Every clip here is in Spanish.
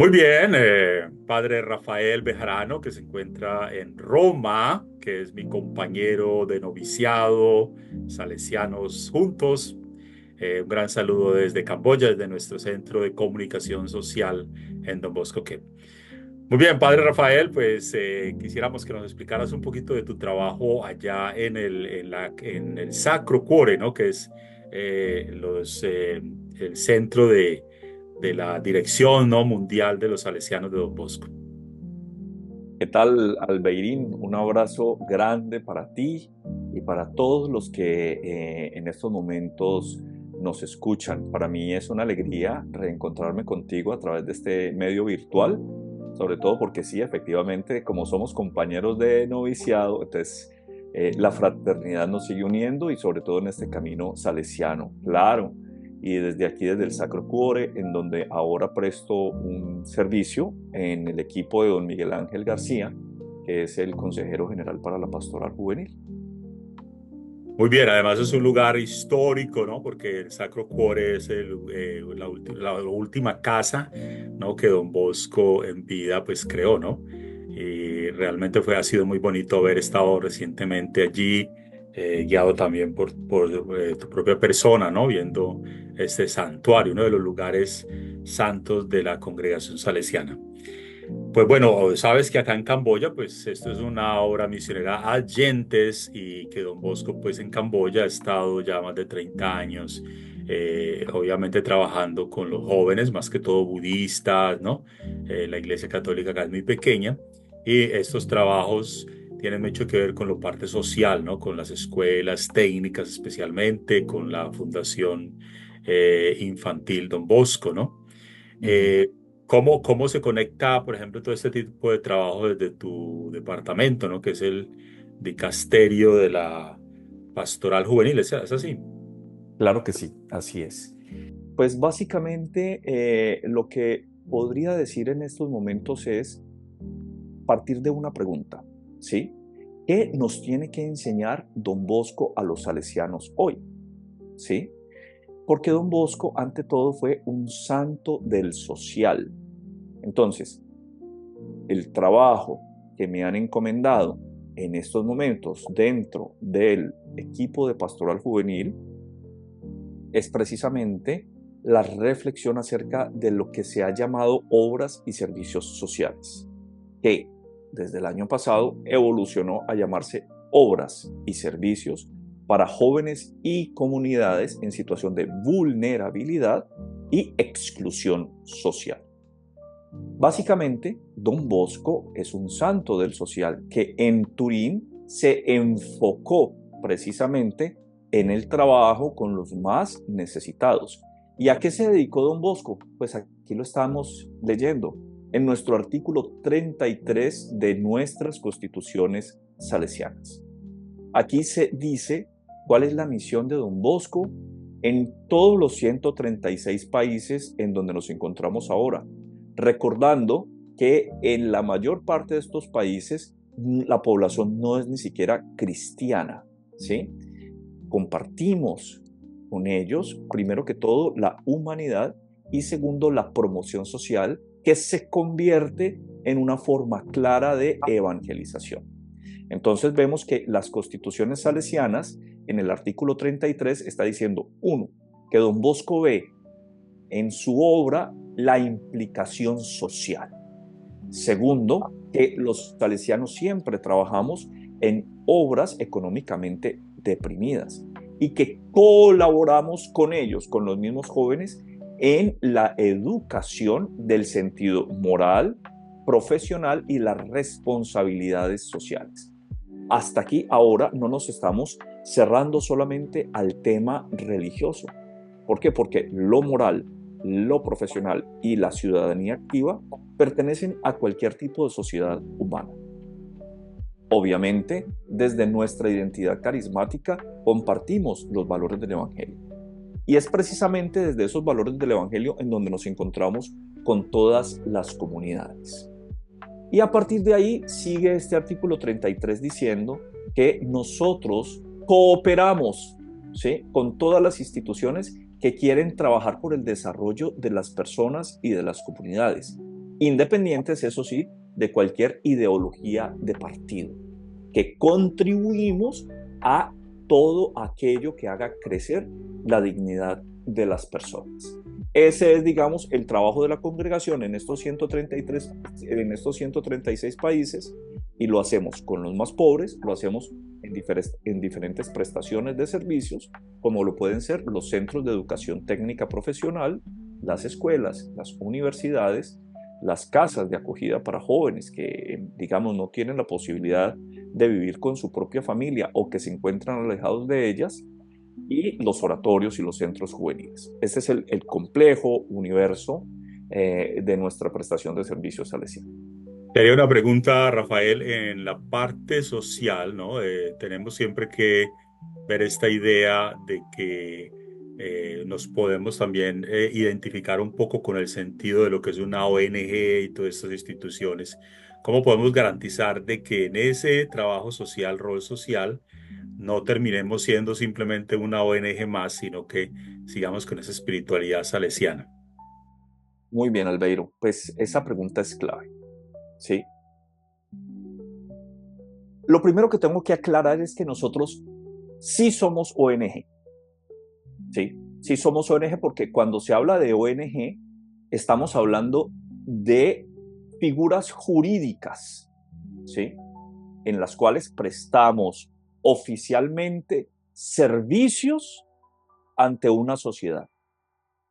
Muy bien, padre Rafael Bejarano, que se encuentra en Roma, que es mi compañero de noviciado, salesianos juntos. Un gran saludo desde Camboya, desde nuestro centro de comunicación social en Don Bosco. Muy bien, padre Rafael, pues quisiéramos que nos explicaras un poquito de tu trabajo allá en el Sacro Cuore, ¿no? Que es el centro de la Dirección, ¿no? Mundial de los Salesianos de Don Bosco. ¿Qué tal, Albeirín? Un abrazo grande para ti y para todos los que en estos momentos nos escuchan. Para mí es una alegría reencontrarme contigo a través de este medio virtual, sobre todo porque sí, efectivamente, como somos compañeros de noviciado, entonces la fraternidad nos sigue uniendo y sobre todo en este camino salesiano, claro. Y desde aquí, desde el Sacro Cuore, en donde ahora presto un servicio en el equipo de don Miguel Ángel García, que es el consejero general para la pastoral juvenil. Muy bien, además es un lugar histórico, ¿no? Porque el Sacro Cuore es la última casa, ¿no? Que Don Bosco en vida pues creó, ¿no? Y realmente ha sido muy bonito haber estado recientemente allí, guiado también por tu propia persona, ¿no? Viendo este santuario, uno de los lugares santos de la congregación salesiana. Pues bueno, sabes que acá en Camboya, pues esto es una obra misionera Allentes y que Don Bosco, pues en Camboya ha estado ya más de 30 años, obviamente trabajando con los jóvenes, más que todo budistas, ¿no? La Iglesia Católica acá es muy pequeña y estos trabajos tienen mucho que ver con la parte social, ¿no? Con las escuelas técnicas especialmente, con la Fundación Infantil Don Bosco, ¿no? Ujú. Eh, cómo se conecta, por ejemplo, todo este tipo de trabajo desde tu departamento, ¿no? Que es el dicasterio de la pastoral juvenil, ¿es así? Claro que sí, así es. Pues básicamente lo que podría decir en estos momentos es partir de una pregunta, ¿sí? ¿Qué nos tiene que enseñar don Bosco a los salesianos hoy? ¿Sí? Porque don Bosco, ante todo, fue un santo del social. Entonces, el trabajo que me han encomendado en estos momentos dentro del equipo de pastoral juvenil es precisamente la reflexión acerca de lo que se ha llamado obras y servicios sociales, que desde el año pasado evolucionó a llamarse obras y servicios para jóvenes y comunidades en situación de vulnerabilidad y exclusión social. Básicamente, Don Bosco es un santo del social que en Turín se enfocó precisamente en el trabajo con los más necesitados. ¿Y a qué se dedicó Don Bosco? Pues aquí lo estamos leyendo en nuestro artículo 33 de nuestras constituciones salesianas. Aquí se dice cuál es la misión de Don Bosco en todos los 136 países en donde nos encontramos ahora, recordando que en la mayor parte de estos países la población no es ni siquiera cristiana, ¿sí? Compartimos con ellos, primero que todo, la humanidad y segundo, la promoción social que se convierte en una forma clara de evangelización. Entonces vemos que las constituciones salesianas en el artículo 33 está diciendo, uno, que don Bosco ve en su obra la implicación social. Segundo, que los salesianos siempre trabajamos en obras económicamente deprimidas y que colaboramos con ellos, con los mismos jóvenes, en la educación del sentido moral, profesional y las responsabilidades sociales. Hasta aquí ahora no nos estamos cerrando solamente al tema religioso. ¿Por qué? Porque lo moral, lo profesional y la ciudadanía activa pertenecen a cualquier tipo de sociedad humana. Obviamente, desde nuestra identidad carismática compartimos los valores del Evangelio. Y es precisamente desde esos valores del Evangelio en donde nos encontramos con todas las comunidades. Y a partir de ahí sigue este artículo 33 diciendo que nosotros cooperamos, ¿sí?, con todas las instituciones que quieren trabajar por el desarrollo de las personas y de las comunidades. independientes, eso sí, de cualquier ideología de partido, que contribuimos a todo aquello que haga crecer la dignidad de las personas. Ese es, digamos, el trabajo de la congregación en estos 136 países, y lo hacemos con los más pobres, lo hacemos en diferentes prestaciones de servicios, como lo pueden ser los centros de educación técnica profesional, las escuelas, las universidades, las casas de acogida para jóvenes que, digamos, no tienen la posibilidad de vivir con su propia familia o que se encuentran alejados de ellas, y los oratorios y los centros juveniles. Este es el complejo universo de nuestra prestación de servicios salesianos. Te haría una pregunta, Rafael, en la parte social, ¿no? Tenemos siempre que ver esta idea de que nos podemos también identificar un poco con el sentido de lo que es una ONG y todas estas instituciones. ¿Cómo podemos garantizar de que en ese trabajo social, rol social, no terminemos siendo simplemente una ONG más, sino que sigamos con esa espiritualidad salesiana? Muy bien, Albeiro. Pues esa pregunta es clave, ¿sí? Lo primero que tengo que aclarar es que nosotros sí somos ONG, ¿sí? Sí somos ONG porque cuando se habla de ONG, estamos hablando de figuras jurídicas, ¿sí? En las cuales prestamos oficialmente servicios ante una sociedad.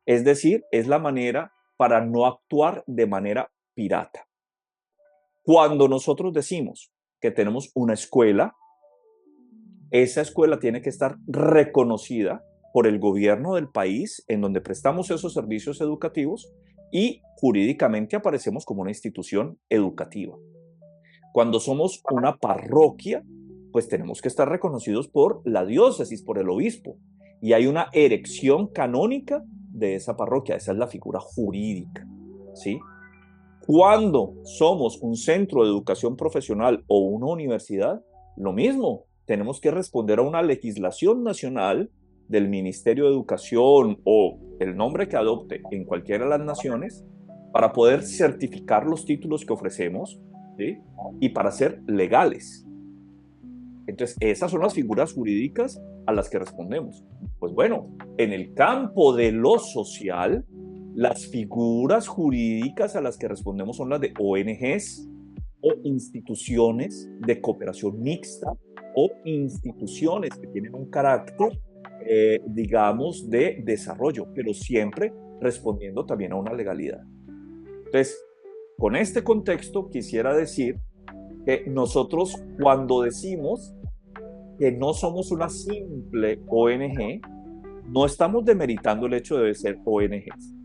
Es decir, es la manera para no actuar de manera pirata. Cuando nosotros decimos que tenemos una escuela, esa escuela tiene que estar reconocida por el gobierno del país en donde prestamos esos servicios educativos, y jurídicamente aparecemos como una institución educativa. Cuando somos una parroquia, pues tenemos que estar reconocidos por la diócesis, por el obispo, y hay una erección canónica de esa parroquia. Esa es la figura jurídica, ¿sí? Cuando somos un centro de educación profesional o una universidad, lo mismo, tenemos que responder a una legislación nacional del Ministerio de Educación o el nombre que adopte en cualquiera de las naciones para poder certificar los títulos que ofrecemos, ¿sí? Y para ser legales. Entonces, esas son las figuras jurídicas a las que respondemos. Pues bueno, en el campo de lo social, las figuras jurídicas a las que respondemos son las de ONGs o instituciones de cooperación mixta o instituciones que tienen un carácter, digamos, de desarrollo, pero siempre respondiendo también a una legalidad. Entonces, con este contexto quisiera decir que nosotros, cuando decimos que no somos una simple ONG, no estamos demeritando el hecho de ser ONGs.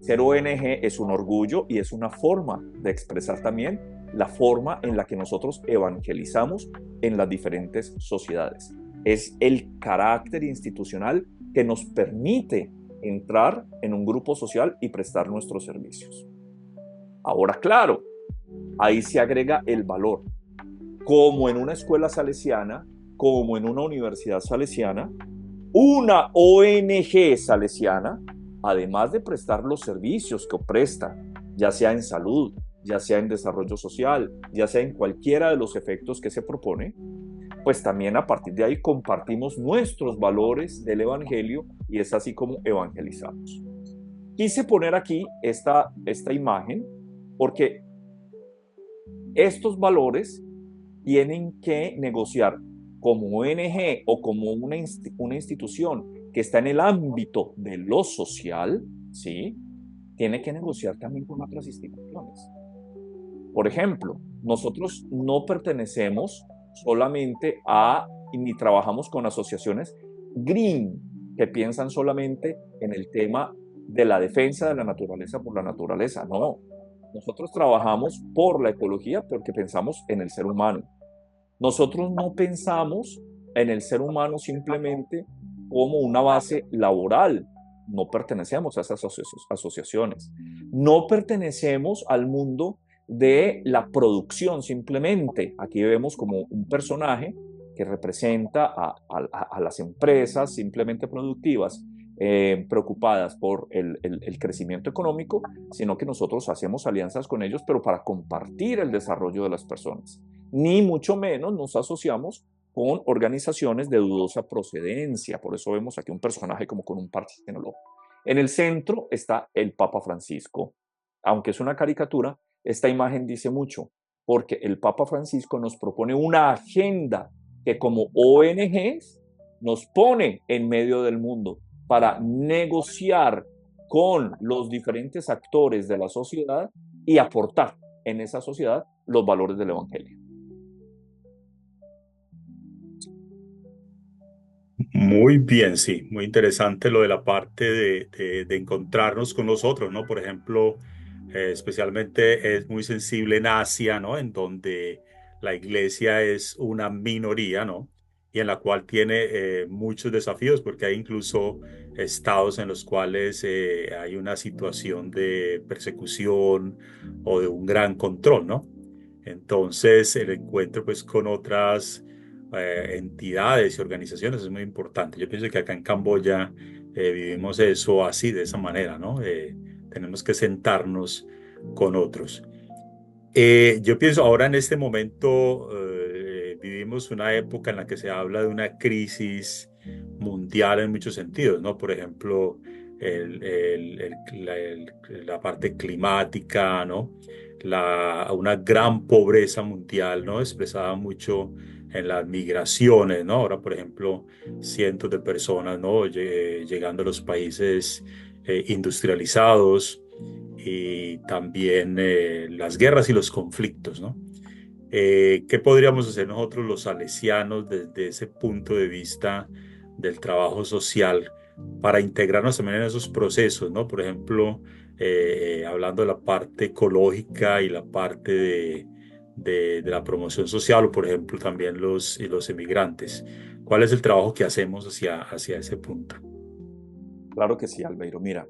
Ser ONG es un orgullo y es una forma de expresar también la forma en la que nosotros evangelizamos en las diferentes sociedades. Es el carácter institucional que nos permite entrar en un grupo social y prestar nuestros servicios. Ahora, claro, ahí se agrega el valor. Como en una escuela salesiana, como en una universidad salesiana, una ONG salesiana, además de prestar los servicios que presta, ya sea en salud, ya sea en desarrollo social, ya sea en cualquiera de los efectos que se propone, pues también a partir de ahí compartimos nuestros valores del Evangelio, y es así como evangelizamos. Quise poner aquí esta imagen porque estos valores tienen que negociar como ONG o como una institución que está en el ámbito de lo social, ¿sí? Tiene que negociar también con otras instituciones. Por ejemplo, nosotros no pertenecemos solamente ni trabajamos con asociaciones green que piensan solamente en el tema de la defensa de la naturaleza por la naturaleza. No, nosotros trabajamos por la ecología porque pensamos en el ser humano. Nosotros no pensamos en el ser humano simplemente como una base laboral. No pertenecemos a esas asociaciones. No pertenecemos al mundo de la producción simplemente. Aquí vemos como un personaje que representa a las empresas simplemente productivas, preocupadas por el crecimiento económico, sino que nosotros hacemos alianzas con ellos, pero para compartir el desarrollo de las personas. Ni mucho menos nos asociamos con organizaciones de dudosa procedencia. Por eso vemos aquí un personaje como con un parche en el ojo. En el centro está el Papa Francisco. Aunque es una caricatura, esta imagen dice mucho, porque el Papa Francisco nos propone una agenda que como ONGs nos pone en medio del mundo para negociar con los diferentes actores de la sociedad y aportar en esa sociedad los valores del Evangelio. Muy bien, sí, muy interesante lo de la parte de encontrarnos con los otros, ¿no? Por ejemplo, especialmente es muy sensible en Asia, ¿no? En donde la iglesia es una minoría, ¿no? Y en la cual tiene muchos desafíos, porque hay incluso estados en los cuales hay una situación de persecución o de un gran control, ¿no? Entonces, el encuentro, pues, con otras entidades y organizaciones es muy importante. Yo pienso que acá en Camboya vivimos eso así, de esa manera, ¿no? Tenemos que sentarnos con otros. Yo pienso ahora en este momento vivimos una época en la que se habla de una crisis mundial en muchos sentidos, ¿no? Por ejemplo, la parte climática, ¿no? Una gran pobreza mundial, ¿no? Expresada mucho en las migraciones, ¿no? Ahora, por ejemplo, cientos de personas, ¿no? Llegando a los países industrializados y también las guerras y los conflictos, ¿no? ¿Qué podríamos hacer nosotros los salesianos desde ese punto de vista del trabajo social para integrarnos también en esos procesos, ¿no? Por ejemplo, hablando de la parte ecológica y la parte de la promoción social, o por ejemplo también los emigrantes. ¿Cuál es el trabajo que hacemos hacia ese punto? Claro que sí, Albeiro. Mira,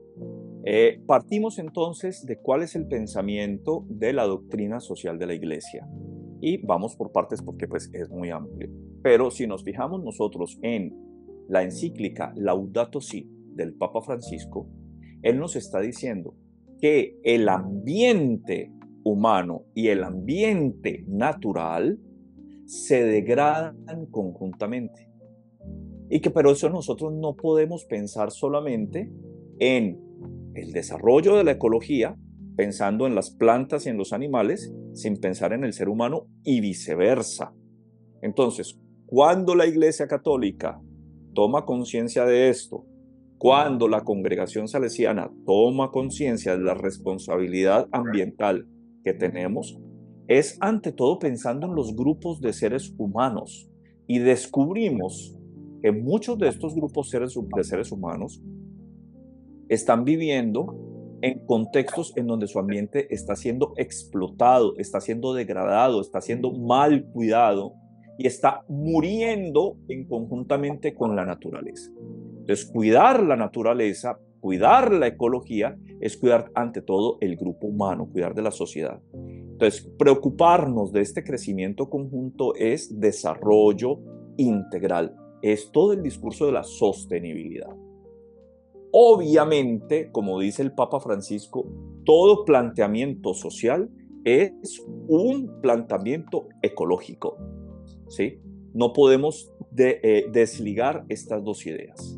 partimos entonces de cuál es el pensamiento de la doctrina social de la Iglesia. Y vamos por partes porque pues es muy amplio. Pero si nos fijamos nosotros en la encíclica Laudato Si del Papa Francisco, él nos está diciendo que el ambiente humano y el ambiente natural se degradan conjuntamente. Y que pero eso nosotros no podemos pensar solamente en el desarrollo de la ecología, pensando en las plantas y en los animales, sin pensar en el ser humano y viceversa. Entonces, cuando la Iglesia Católica toma conciencia de esto, cuando la congregación salesiana toma conciencia de la responsabilidad ambiental que tenemos, es ante todo pensando en los grupos de seres humanos y descubrimos que muchos de estos grupos de seres humanos están viviendo en contextos en donde su ambiente está siendo explotado, está siendo degradado, está siendo mal cuidado y está muriendo en conjuntamente con la naturaleza. Entonces, cuidar la naturaleza, cuidar la ecología, es cuidar ante todo el grupo humano, cuidar de la sociedad. Entonces, preocuparnos de este crecimiento conjunto es desarrollo integral, es todo el discurso de la sostenibilidad. Obviamente, como dice el Papa Francisco, todo planteamiento social es un planteamiento ecológico, ¿sí? No podemos desligar estas dos ideas.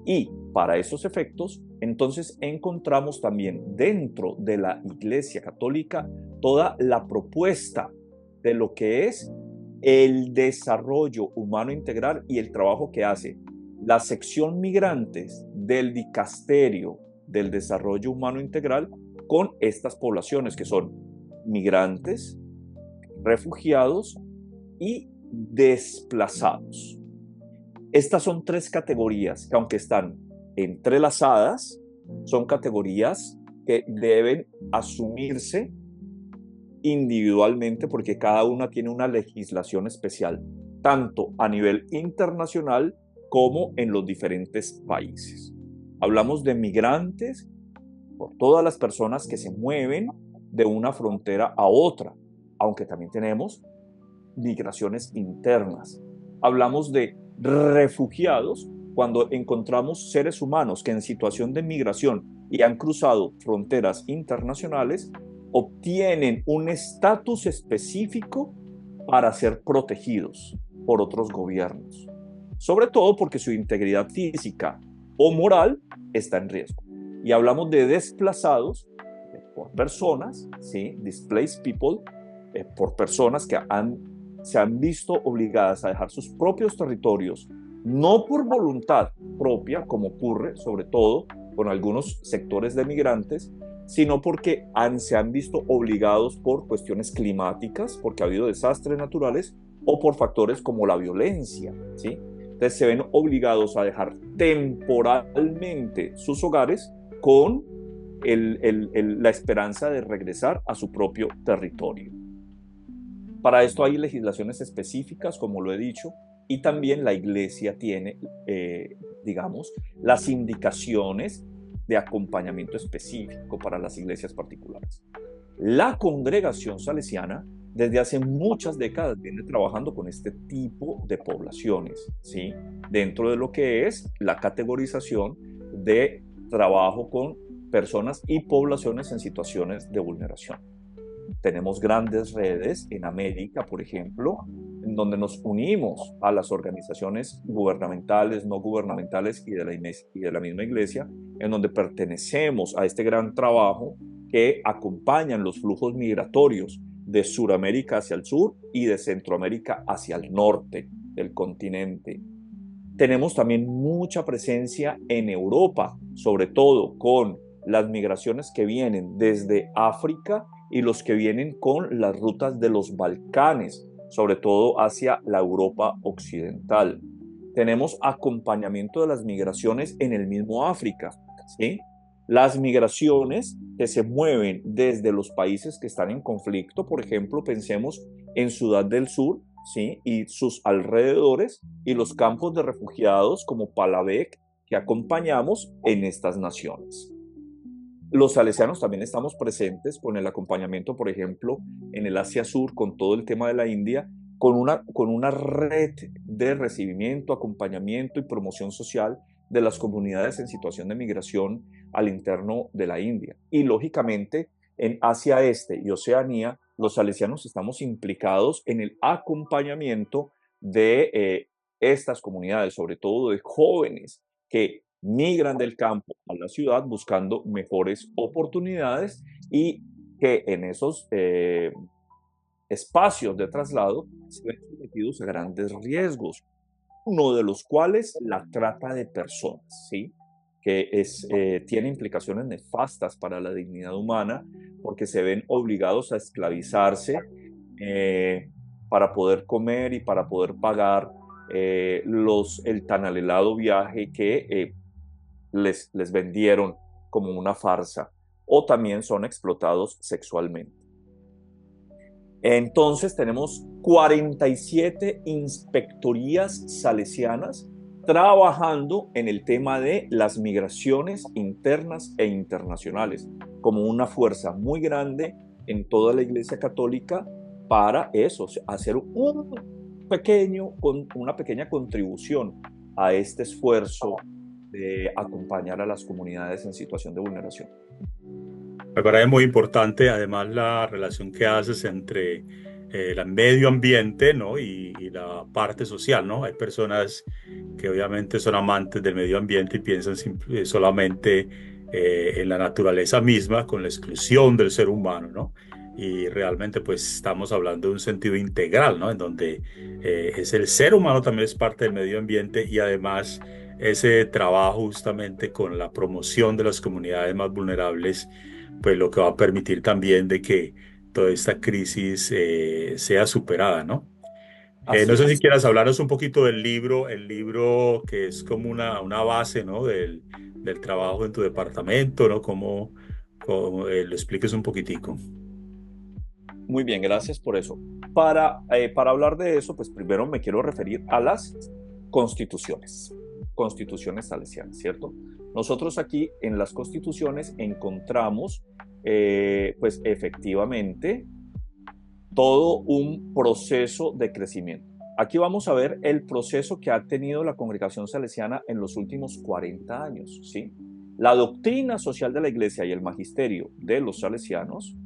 Y para esos efectos, entonces encontramos también dentro de la Iglesia Católica toda la propuesta de lo que es el desarrollo humano integral y el trabajo que hace la sección migrantes del Dicasterio del Desarrollo Humano Integral con estas poblaciones que son migrantes, refugiados y desplazados. Estas son tres categorías que, aunque están entrelazadas, son categorías que deben asumirse individualmente porque cada una tiene una legislación especial, tanto a nivel internacional como en los diferentes países. Hablamos de migrantes por todas las personas que se mueven de una frontera a otra, aunque también tenemos migraciones internas. Hablamos de refugiados cuando encontramos seres humanos que en situación de migración y han cruzado fronteras internacionales, obtienen un estatus específico para ser protegidos por otros gobiernos, sobre todo porque su integridad física o moral está en riesgo. Y hablamos de desplazados por personas, ¿sí? Displaced people, por personas que se han visto obligadas a dejar sus propios territorios, no por voluntad propia, como ocurre sobre todo con algunos sectores de migrantes, sino porque se han visto obligados por cuestiones climáticas, porque ha habido desastres naturales o por factores como la violencia, ¿sí? Entonces se ven obligados a dejar temporalmente sus hogares con la esperanza de regresar a su propio territorio. Para esto hay legislaciones específicas, como lo he dicho, y también la Iglesia tiene, digamos, las indicaciones de acompañamiento específico para las iglesias particulares. La congregación salesiana desde hace muchas décadas viene trabajando con este tipo de poblaciones, ¿sí? Dentro de lo que es la categorización de trabajo con personas y poblaciones en situaciones de vulneración. Tenemos grandes redes en América, por ejemplo, en donde nos unimos a las organizaciones gubernamentales, no gubernamentales y de la misma iglesia, en donde pertenecemos a este gran trabajo que acompañan los flujos migratorios de Sudamérica hacia el sur y de Centroamérica hacia el norte del continente. Tenemos también mucha presencia en Europa, sobre todo con las migraciones que vienen desde África y los que vienen con las rutas de los Balcanes, sobre todo hacia la Europa occidental. Tenemos acompañamiento de las migraciones en el mismo África, ¿sí? Las migraciones que se mueven desde los países que están en conflicto, por ejemplo, pensemos en Sudán del Sur, ¿sí? Y sus alrededores y los campos de refugiados como Palabek que acompañamos en estas naciones. Los salesianos también estamos presentes con el acompañamiento, por ejemplo, en el Asia Sur, con todo el tema de la India, con una red de recibimiento, acompañamiento y promoción social de las comunidades en situación de migración al interno de la India. Y lógicamente, en Asia Este y Oceanía, los salesianos estamos implicados en el acompañamiento de estas comunidades, sobre todo de jóvenes que migran del campo a la ciudad buscando mejores oportunidades y que en esos espacios de traslado se ven sometidos a grandes riesgos, uno de los cuales la trata de personas, ¿sí? Que tiene implicaciones nefastas para la dignidad humana porque se ven obligados a esclavizarse para poder comer y para poder pagar el tan anhelado viaje que les vendieron como una farsa, o también son explotados sexualmente. Entonces tenemos 47 inspectorías salesianas trabajando en el tema de las migraciones internas e internacionales, como una fuerza muy grande en toda la Iglesia Católica para eso, hacer una pequeña contribución a este esfuerzo de acompañar a las comunidades en situación de vulneración. Me parece muy importante, además, la relación que haces entre el medio ambiente, ¿no? y la parte social, ¿no? Hay personas que obviamente son amantes del medio ambiente y piensan solamente en la naturaleza misma, con la exclusión del ser humano, ¿no? Y realmente, pues, estamos hablando de un sentido integral, ¿no? En donde es el ser humano también es parte del medio ambiente y además ese trabajo justamente con la promoción de las comunidades más vulnerables, pues lo que va a permitir también de que toda esta crisis sea superada, ¿no? No Así sé si es. quieras hablarnos un poquito del libro, el libro que es como una base, ¿no? Del trabajo en tu departamento, ¿no? Cómo lo expliques un poquitico. Muy bien, gracias por eso. Para hablar de eso, pues primero me quiero referir a las constituciones salesianas, ¿cierto? Nosotros aquí en las constituciones encontramos, pues efectivamente, todo un proceso de crecimiento. Aquí vamos a ver el proceso que ha tenido la congregación salesiana en los últimos 40 años, ¿sí? La doctrina social de la iglesia y el magisterio de los salesianos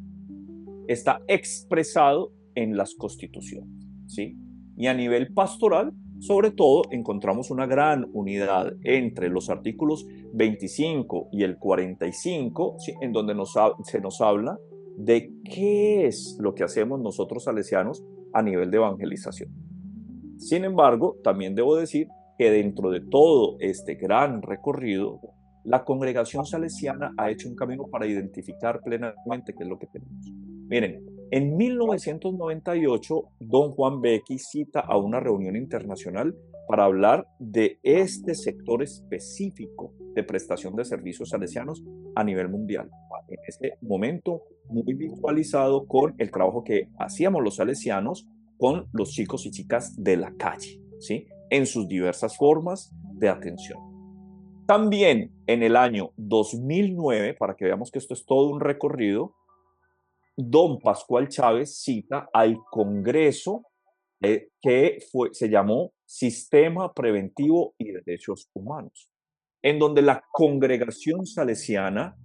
está expresado en las constituciones, ¿sí? Y a nivel pastoral, sobre todo, encontramos una gran unidad entre los artículos 25 y el 45, ¿sí? En donde se nos habla de qué es lo que hacemos nosotros salesianos a nivel de evangelización. Sin embargo, también debo decir que dentro de todo este gran recorrido, la congregación salesiana ha hecho un camino para identificar plenamente qué es lo que tenemos. Miren, en 1998, don Juan Becky cita a una reunión internacional para hablar de este sector específico de prestación de servicios salesianos a nivel mundial. En ese momento, muy visualizado con el trabajo que hacíamos los salesianos con los chicos y chicas de la calle, ¿sí? En sus diversas formas de atención. También en el año 2009, para que veamos que esto es todo un recorrido, don Pascual Chávez cita al Congreso se llamó Sistema Preventivo y Derechos Humanos, en donde la congregación salesiana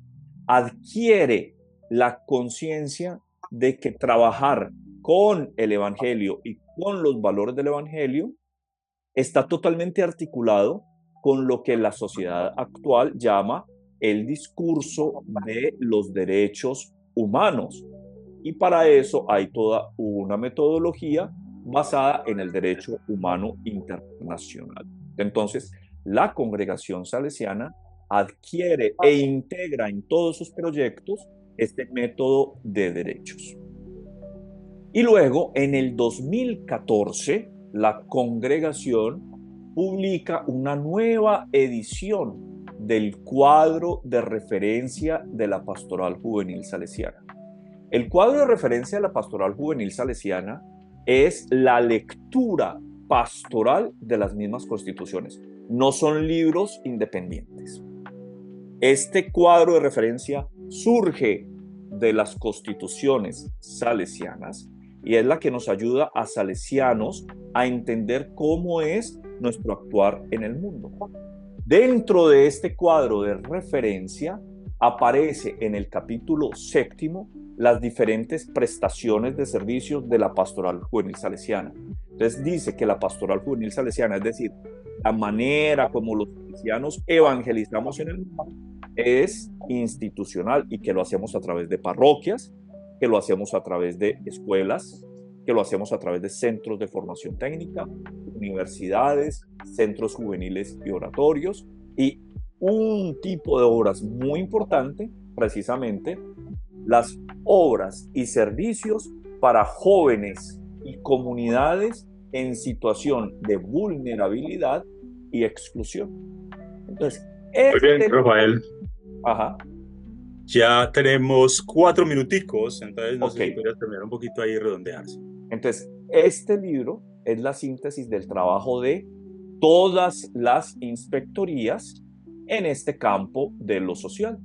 adquiere la conciencia de que trabajar con el Evangelio y con los valores del Evangelio está totalmente articulado con lo que la sociedad actual llama el discurso de los derechos humanos. Y para eso hay toda una metodología basada en el derecho humano internacional. Entonces, la congregación salesiana adquiere e integra en todos sus proyectos este método de derechos. Y luego, en el 2014, la congregación publica una nueva edición del cuadro de referencia de la Pastoral Juvenil Salesiana. El cuadro de referencia de la Pastoral Juvenil Salesiana es la lectura pastoral de las mismas constituciones. No son libros independientes. Este cuadro de referencia surge de las constituciones salesianas y es la que nos ayuda a salesianos a entender cómo es nuestro actuar en el mundo. Dentro de este cuadro de referencia aparece en el capítulo 7 las diferentes prestaciones de servicios de la Pastoral Juvenil Salesiana. Entonces dice que la Pastoral Juvenil Salesiana, es decir, la manera como los salesianos evangelizamos en el mundo, es institucional y que lo hacemos a través de parroquias, que lo hacemos a través de escuelas, que lo hacemos a través de centros de formación técnica, universidades, centros juveniles y oratorios, y un tipo de obras muy importante, precisamente las obras y servicios para jóvenes y comunidades en situación de vulnerabilidad y exclusión. Entonces, Muy bien, Rafael. Ajá. Ya tenemos 4 minuticos, entonces no sé Ok. si podrías terminar un poquito ahí y redondearse. Entonces, este libro es la síntesis del trabajo de todas las inspectorías en este campo de lo social.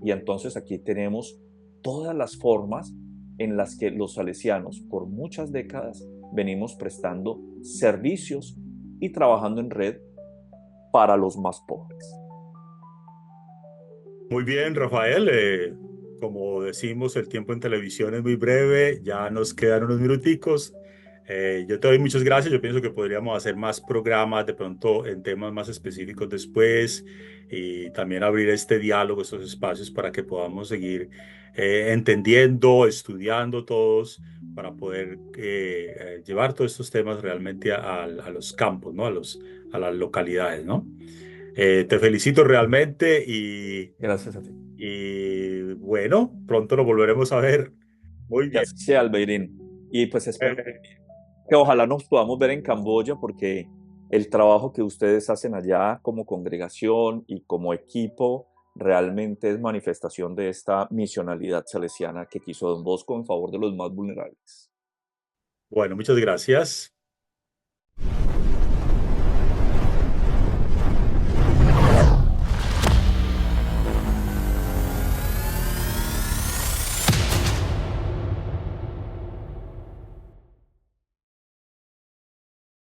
Y entonces aquí tenemos todas las formas en las que los salesianos por muchas décadas venimos prestando servicios y trabajando en red para los más pobres. Muy bien, Rafael. Como decimos, el tiempo en televisión es muy breve, ya nos quedan unos minuticos. Yo te doy muchas gracias. Yo pienso que podríamos hacer más programas de pronto en temas más específicos después y también abrir este diálogo, estos espacios para que podamos seguir entendiendo, estudiando todos para poder llevar todos estos temas realmente a los campos, ¿no? A las localidades, ¿no? Te felicito realmente Gracias a ti. y bueno, pronto lo volveremos a ver. Muy Que bien. así sea, Albeirín. Y pues espero que ojalá nos podamos ver en Camboya porque el trabajo que ustedes hacen allá como congregación y como equipo realmente es manifestación de esta misionalidad salesiana que quiso Don Bosco en favor de los más vulnerables. Bueno, muchas gracias.